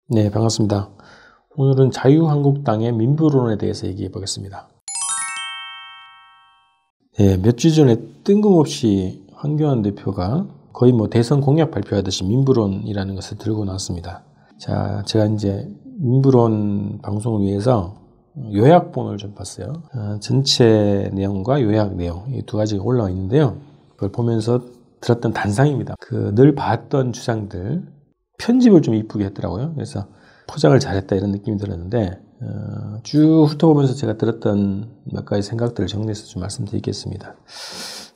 네, 반갑습니다. 오늘은 자유한국당의 민부론에 대해서 얘기해 보겠습니다. 네, 몇 주 전에 뜬금없이 황교안 대표가 거의 대선 공약 발표하듯이 민부론이라는 것을 들고 나왔습니다. 자, 제가 이제 민부론 방송을 위해서 요약본을 좀 봤어요. 전체 내용과 요약 내용, 이 두 가지가 올라와 있는데요. 그걸 보면서 들었던 단상입니다. 늘 봤던 주장들, 편집을 좀 이쁘게 했더라고요. 그래서 포장을 잘했다 이런 느낌이 들었는데 쭉 훑어보면서 제가 들었던 몇 가지 생각들을 정리해서 좀 말씀드리겠습니다.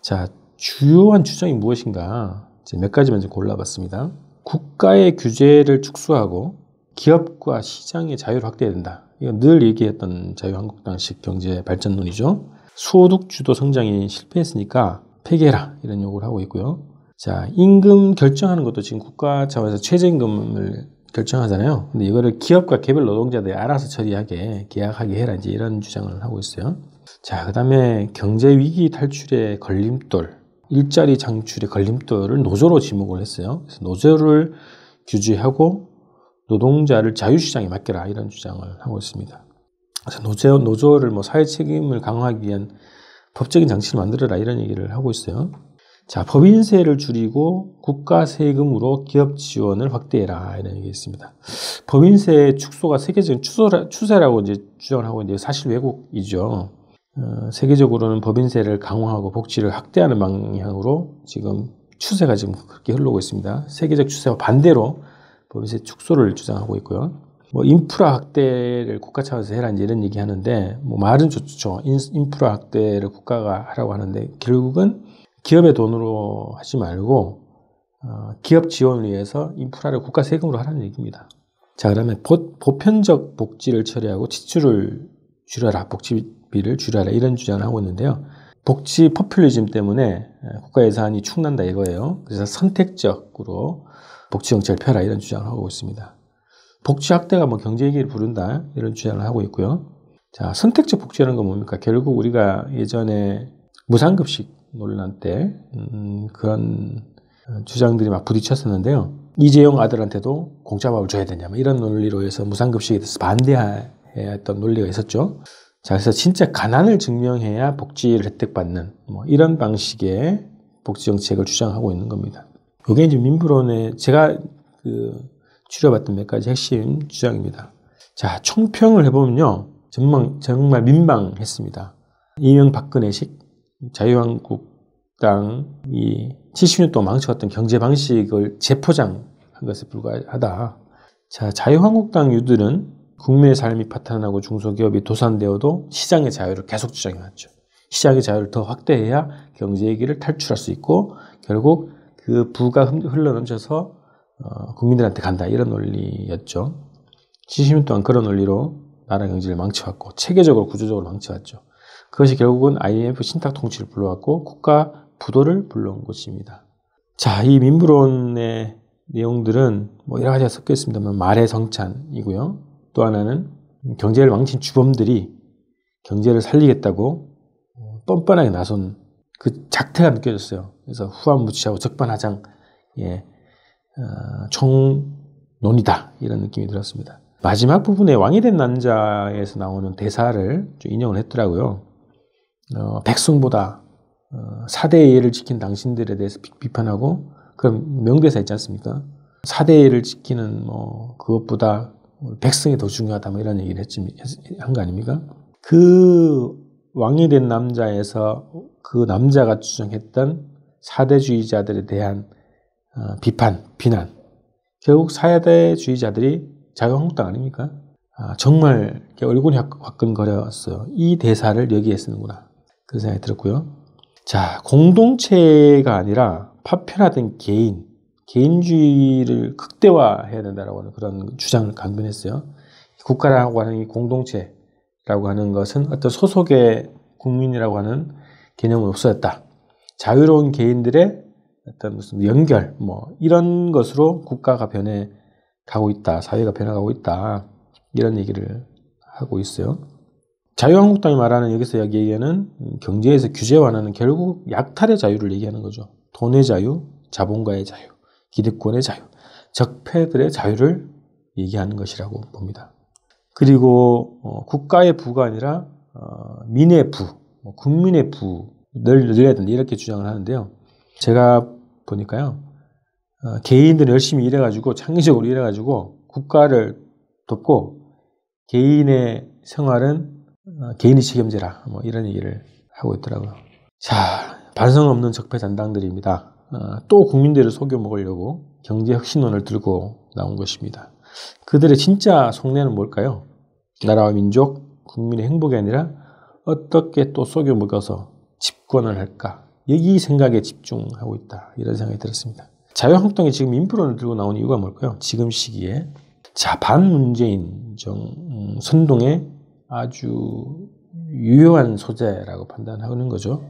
자, 주요한 주장이 무엇인가 몇 가지만 좀 골라봤습니다. 국가의 규제를 축소하고 기업과 시장의 자유를 확대해야 된다. 이건 늘 얘기했던 자유한국당식 경제 발전론이죠. 소득주도 성장이 실패했으니까 폐기해라 이런 요구를 하고 있고요. 자, 임금 결정하는 것도 지금 국가 차원에서 최저임금을 결정하잖아요. 근데 이거를 기업과 개별 노동자들이 알아서 처리하게 계약하게 해라 이제 이런 주장을 하고 있어요. 자, 그다음에 경제 위기 탈출의 걸림돌, 일자리 창출의 걸림돌을 노조로 지목을 했어요. 그래서 노조를 규제하고 노동자를 자유시장에 맡겨라 이런 주장을 하고 있습니다. 그래서 노조를 사회 책임을 강화하기 위한 법적인 장치를 만들어라 이런 얘기를 하고 있어요. 자, 법인세를 줄이고 국가 세금으로 기업 지원을 확대해라 이런 얘기 있습니다. 법인세 축소가 세계적인 추세라고 이제 주장을 하고 있는데 사실 왜곡이죠. 세계적으로는 법인세를 강화하고 복지를 확대하는 방향으로 지금 추세가 지금 그렇게 흐르고 있습니다. 세계적 추세와 반대로 법인세 축소를 주장하고 있고요. 인프라 확대를 국가 차원에서 해라 이제 이런 얘기 하는데 말은 좋죠. 인프라 확대를 국가가 하라고 하는데 결국은 기업의 돈으로 하지 말고 기업 지원을 위해서 인프라를 국가 세금으로 하라는 얘기입니다. 자, 그러면 보편적 복지를 처리하고 지출을 줄여라, 복지비를 줄여라 이런 주장을 하고 있는데요. 복지 포퓰리즘 때문에 국가 예산이 축난다 이거예요. 그래서 선택적으로 복지 정책을 펴라 이런 주장을 하고 있습니다. 복지 확대가 경제 위기를 부른다 이런 주장을 하고 있고요. 자, 선택적 복지라는 건 뭡니까? 결국 우리가 예전에 무상급식 논란 때 그런 주장들이 막 부딪혔었는데요. 이재용 아들한테도 공짜밥을 줘야 되냐 이런 논리로 해서 무상급식에 대해서 반대해야 했던 논리가 있었죠. 자, 그래서 진짜 가난을 증명해야 복지를 혜택받는 이런 방식의 복지 정책을 주장하고 있는 겁니다. 이게 이제 민부론에 제가 추려봤던 몇 가지 핵심 주장입니다. 자, 총평을 해보면요. 정말 민망했습니다. 이명박근혜식 자유한국당이 70년 동안 망쳐왔던 경제 방식을 재포장한 것에 불과하다. 자, 자유한국당류들은 국민의 삶이 파탄나고 중소기업이 도산되어도 시장의 자유를 계속 주장해왔죠. 시장의 자유를 더 확대해야 경제 위기를 탈출할 수 있고 결국 그 부가 흘러넘쳐서 국민들한테 간다 이런 논리였죠. 70년 동안 그런 논리로 나라 경제를 망쳐왔고 체계적으로 구조적으로 망쳐왔죠. 그것이 결국은 IMF 신탁 통치를 불러왔고 국가 부도를 불러온 것입니다. 자, 이 민부론의 내용들은 여러 가지가 섞여 있습니다만 말의 성찬이고요. 또 하나는 경제를 망친 주범들이 경제를 살리겠다고 뻔뻔하게 나선 그 작태가 느껴졌어요. 그래서 후한무치하고 적반하장의 총론이다 이런 느낌이 들었습니다. 마지막 부분에 왕이 된 남자에서 나오는 대사를 좀 인용을 했더라고요. 백성보다 4대의 예를 지킨 당신들에 대해서 비판하고 그런 명대사 있지 않습니까? 4대의 예를 지키는 그것보다 백성이 더 중요하다 이런 얘기를 한 거 아닙니까? 그 왕이 된 남자에서 그 남자가 주장했던 4대주의자들에 대한 비난 결국 4대주의자들이 자유한국당 아닙니까? 정말 얼굴이 화끈거렸어요. 이 대사를 여기에 쓰는구나. 그런 생각이 들었고요. 자, 공동체가 아니라 파편화된 개인주의를 극대화해야 된다라고 하는 그런 주장을 강변했어요. 국가라고 하는 이 공동체라고 하는 것은 어떤 소속의 국민이라고 하는 개념은 없어졌다. 자유로운 개인들의 어떤 무슨 연결, 이런 것으로 국가가 변해가고 있다. 사회가 변해가고 있다. 이런 얘기를 하고 있어요. 자유한국당이 말하는 여기서 얘기하는 경제에서 규제 완화는 결국 약탈의 자유를 얘기하는 거죠. 돈의 자유, 자본가의 자유, 기득권의 자유, 적폐들의 자유를 얘기하는 것이라고 봅니다. 그리고 국가의 부가 아니라 민의 부, 국민의 부를 늘려야 된다 이렇게 주장을 하는데요. 제가 보니까요. 개인들이 열심히 일해가지고 창의적으로 일해가지고 국가를 돕고 개인의 생활은 개인이 책임져라 이런 얘기를 하고 있더라고요. 자, 반성 없는 적폐 잔당들입니다. 또 국민들을 속여 먹으려고 경제혁신론을 들고 나온 것입니다. 그들의 진짜 속내는 뭘까요? 나라와 민족, 국민의 행복이 아니라 어떻게 또 속여 먹어서 집권을 할까? 여기 생각에 집중하고 있다. 이런 생각이 들었습니다. 자유한국당이 지금 민부론을 들고 나온 이유가 뭘까요? 지금 시기에 자, 반문재인 선동의 아주 유효한 소재라고 판단하는 거죠.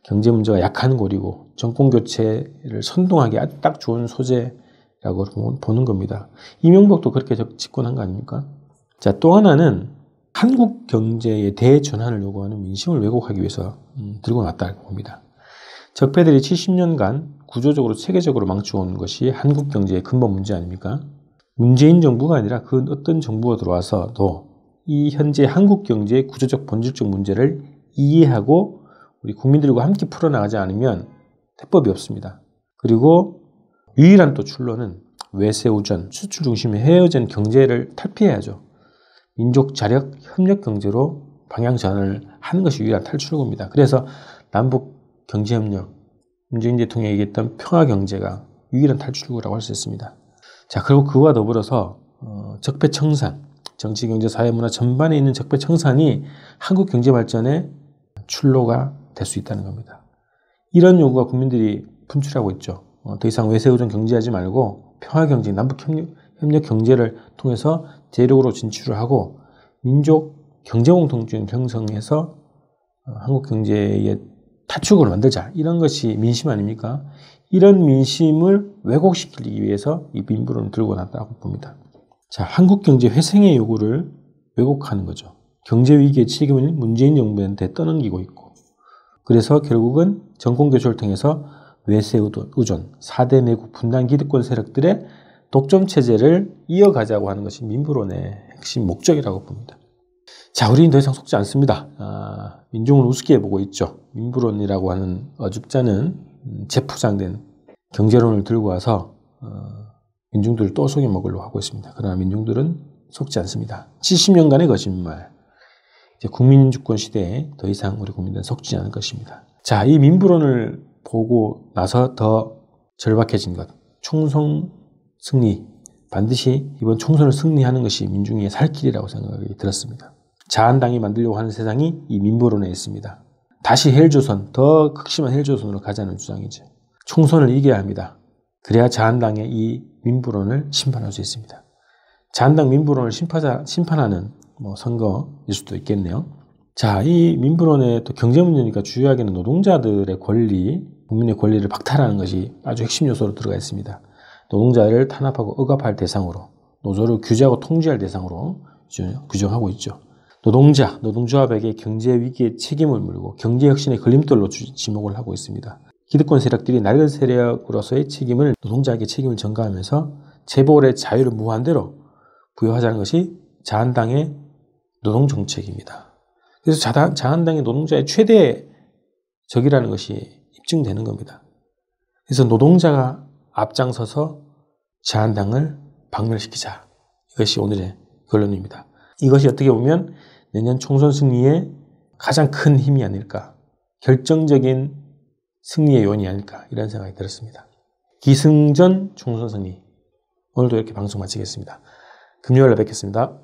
경제 문제가 약한 고리고 정권 교체를 선동하기 딱 좋은 소재라고 보는 겁니다. 이명박도 그렇게 집권한 거 아닙니까? 자, 또 하나는 한국 경제의 대전환을 요구하는 민심을 왜곡하기 위해서 들고 나왔다고 봅니다. 적폐들이 70년간 구조적으로 체계적으로 망쳐온 것이 한국 경제의 근본 문제 아닙니까? 문재인 정부가 아니라 그 어떤 정부가 들어와서도 이 현재 한국 경제의 구조적 본질적 문제를 이해하고 우리 국민들과 함께 풀어나가지 않으면 대법이 없습니다. 그리고 유일한 또 출로는 외세우전, 수출 중심의 해외전 경제를 탈피해야죠. 민족 자력, 협력 경제로 방향 전환을 하는 것이 유일한 탈출구입니다. 그래서 남북 경제협력, 문재인 대통령이 얘기했던 평화경제가 유일한 탈출구라고 할 수 있습니다. 자, 그리고 그와 더불어서 적폐청산, 정치, 경제, 사회, 문화 전반에 있는 적폐청산이 한국 경제 발전의 출로가 될 수 있다는 겁니다. 이런 요구가 국민들이 분출하고 있죠. 더 이상 외세우전 경제하지 말고 평화경제, 남북협력 경제를 통해서 대륙으로 진출을 하고 민족 경제공통주의를 형성해서 한국 경제의 탈출구를 만들자. 이런 것이 민심 아닙니까? 이런 민심을 왜곡시키기 위해서 이 민부론을 들고 났다고 봅니다. 자, 한국 경제 회생의 요구를 왜곡하는 거죠. 경제 위기의 책임을 문재인 정부한테 떠넘기고 있고, 그래서 결국은 정권 교체를 통해서 외세 의존, 4대 내국 분단 기득권 세력들의 독점 체제를 이어가자고 하는 것이 민부론의 핵심 목적이라고 봅니다. 자, 우리는 더 이상 속지 않습니다. 민중을 우습게 보고 있죠. 민부론이라고 하는 어줍잖은 재포장된 경제론을 들고 와서 민중들을 또 속여 먹으려고 하고 있습니다. 그러나 민중들은 속지 않습니다. 70년간의 거짓말, 이제 국민주권 시대에 더 이상 우리 국민들은 속지 않을 것입니다. 자, 이 민부론을 보고 나서 더 절박해진 것, 총선 승리, 반드시 이번 총선을 승리하는 것이 민중의 살 길이라고 생각이 들었습니다. 자한당이 만들려고 하는 세상이 이 민부론에 있습니다. 다시 헬조선, 더 극심한 헬조선으로 가자는 주장이죠. 총선을 이겨야 합니다. 그래야 자한당의 이 민부론을 심판할 수 있습니다. 자한당 민부론을 심판하는 선거일 수도 있겠네요. 자, 이 민부론의 또 경제 문제니까 주요하게는 노동자들의 권리, 국민의 권리를 박탈하는 것이 아주 핵심 요소로 들어가 있습니다. 노동자를 탄압하고 억압할 대상으로, 노조를 규제하고 통제할 대상으로 규정하고 있죠. 노동조합에게 경제 위기의 책임을 물고 경제혁신의 걸림돌로 지목을 하고 있습니다. 기득권 세력들이 낡은 세력으로서의 책임을 노동자에게 책임을 전가하면서 재벌의 자유를 무한대로 부여하자는 것이 자한당의 노동정책입니다. 그래서 자한당의 노동자의 최대 적이라는 것이 입증되는 겁니다. 그래서 노동자가 앞장서서 자한당을 박멸시키자. 이것이 오늘의 결론입니다. 이것이 어떻게 보면 내년 총선 승리의 가장 큰 힘이 아닐까, 결정적인 승리의 요인이 아닐까, 이런 생각이 들었습니다. 기승전 총선 승리. 오늘도 이렇게 방송 마치겠습니다. 금요일에 뵙겠습니다.